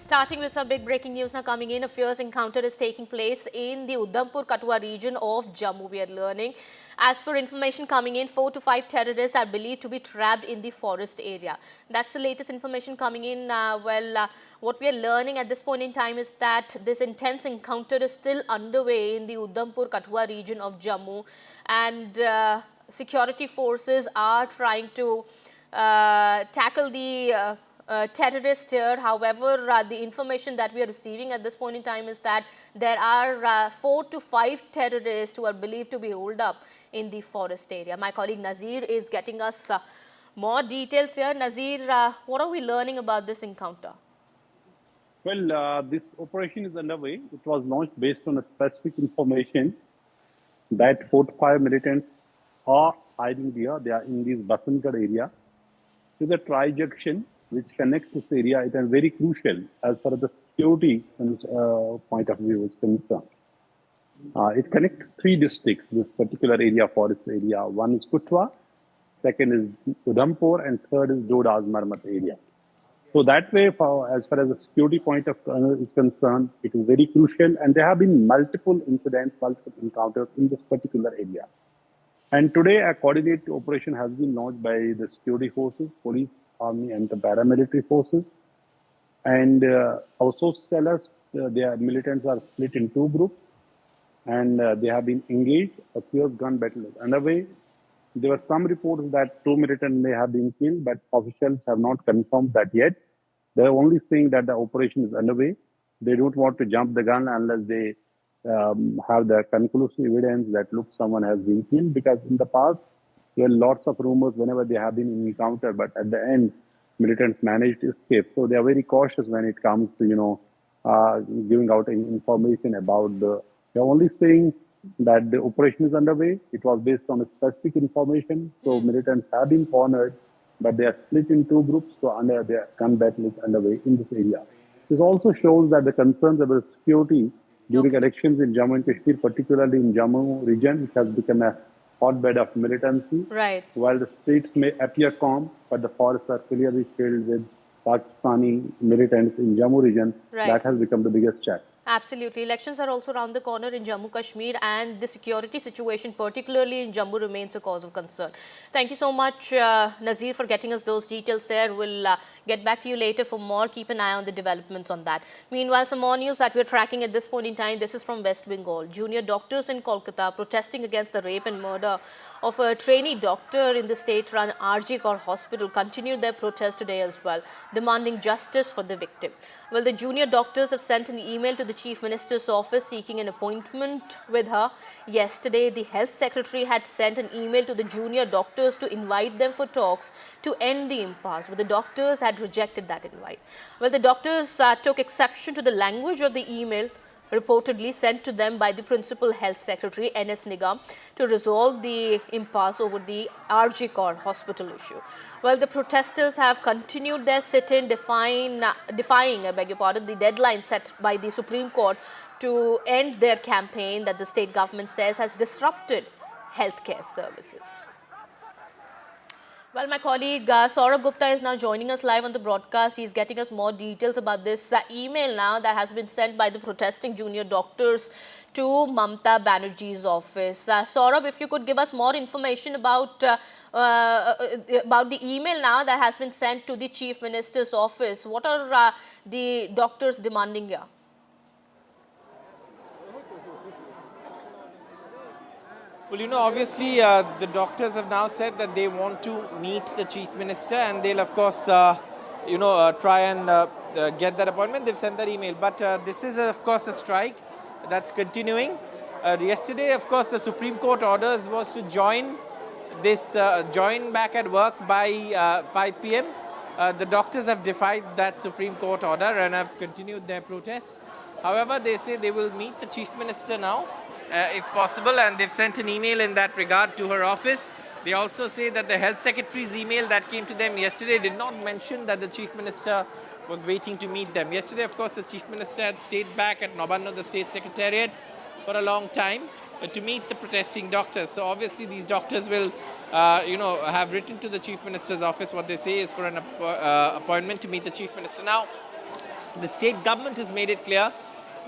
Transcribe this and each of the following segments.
Starting with some big breaking news now coming in, a fierce encounter is taking place in the Udhampur Kathua region of Jammu. We are learning, as per information coming in, 4 to 5 terrorists are believed to be trapped in the forest area. That's the latest information coming in. What we are learning at this point in time is that this intense encounter is still underway in the Udhampur Kathua region of Jammu, and security forces are trying to tackle the terrorists here. However, the information that we are receiving at this point in time is that there are 4 to 5 terrorists who are believed to be holed up in the forest area. My colleague Nazir is getting us more details here. Nazir, what are we learning about this encounter? Well, this operation is underway. It was launched based on a specific information that 4 to 5 militants are hiding there. They are in this Basantgarh area. To the tri-junction which connects this area, it is very crucial as far as the security point of view is concerned. It connects 3 districts, this particular area, forest area. One is Kathua, second is Udhampur, and third is Doda's Marmat area. So that way, as far as the security point of is concerned, it is very crucial. And there have been multiple incidents, multiple encounters in this particular area. And today, a coordinated operation has been launched by the security forces, police, army, and the paramilitary forces. And our sources tell us their militants are split in 2 groups, and they have been engaged. A fierce gun battle is underway. There were some reports that 2 militants may have been killed, but officials have not confirmed that yet. They are only saying that the operation is underway. They don't want to jump the gun unless they have the conclusive evidence that, look, someone has been killed, because in the past, there are lots of rumors whenever they have been encountered, but at the end, militants managed to escape. So they are very cautious when it comes to, giving out information about they're only saying that the operation is underway. It was based on a specific information. So militants have been cornered, but they are split in 2 groups. So their gun battle is underway in this area. This also shows that the concerns about security during elections in Jammu and Kashmir, particularly in Jammu region, which has become a hotbed of militancy. Right. While the streets may appear calm, but the forests are clearly filled with Pakistani militants in Jammu region. Right. That has become the biggest check. Absolutely. Elections are also around the corner in Jammu Kashmir, and the security situation, particularly in Jammu, remains a cause of concern. Thank you so much, Nazir, for getting us those details there. We'll get back to you later for more. Keep an eye on the developments on that. Meanwhile, some more news that we're tracking at this point in time. This is from West Bengal. Junior doctors in Kolkata protesting against the rape and murder of a trainee doctor in the state-run RG Kaur hospital continued their protest today as well, demanding justice for the victim. Well, the junior doctors have sent an email to the Chief Minister's office seeking an appointment with her. Yesterday, the Health Secretary had sent an email to the junior doctors to invite them for talks to end the impasse, but the doctors had rejected that invite. Well, the doctors took exception to the language of the email reportedly sent to them by the Principal Health Secretary, N.S. Nigam, to resolve the impasse over the RG Kaur hospital issue. Well, the protesters have continued their sit-in, defying, the deadline set by the Supreme Court to end their campaign that the state government says has disrupted healthcare services. Well, my colleague Saurabh Gupta is now joining us live on the broadcast. He's getting us more details about this email now that has been sent by the protesting junior doctors to Mamta Banerjee's office. Saurabh, if you could give us more information about the email now that has been sent to the Chief Minister's office. What are the doctors demanding here? Well, obviously the doctors have now said that they want to meet the Chief Minister, and they'll of course, try and get that appointment. They've sent that email. But this is, of course, a strike that's continuing. Yesterday, of course, the Supreme Court orders was to join back at work by 5 p.m. The doctors have defied that Supreme Court order and have continued their protest. However, they say they will meet the Chief Minister now, if possible, and they've sent an email in that regard to her office. They also say that the Health Secretary's email that came to them yesterday did not mention that the Chief Minister was waiting to meet them. Yesterday, of course, the Chief Minister had stayed back at Nabanno, the State Secretariat, for a long time to meet the protesting doctors. So obviously these doctors will, have written to the Chief Minister's office. What they say is for an appointment to meet the Chief Minister. Now, The state government has made it clear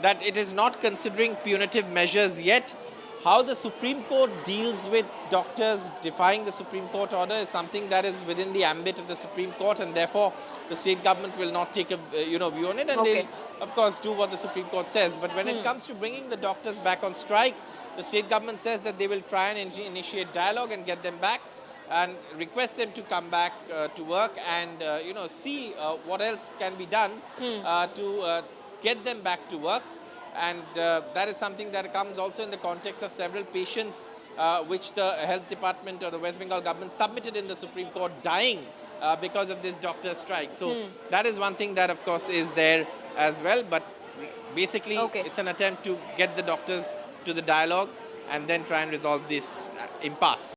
that it is not considering punitive measures yet. How the Supreme Court deals with doctors defying the Supreme Court order is something that is within the ambit of the Supreme Court, and therefore the state government will not take a view on it, and they'll of course do what the Supreme Court says. But when it comes to bringing the doctors back on strike, the state government says that they will try and initiate dialogue and get them back and request them to come back to work and see what else can be done to get them back to work. And that is something that comes also in the context of several patients which the health department or the West Bengal government submitted in the Supreme Court dying because of this doctor strike. So that is one thing that of course is there as well. But basically it's an attempt to get the doctors to the dialogue and then try and resolve this impasse.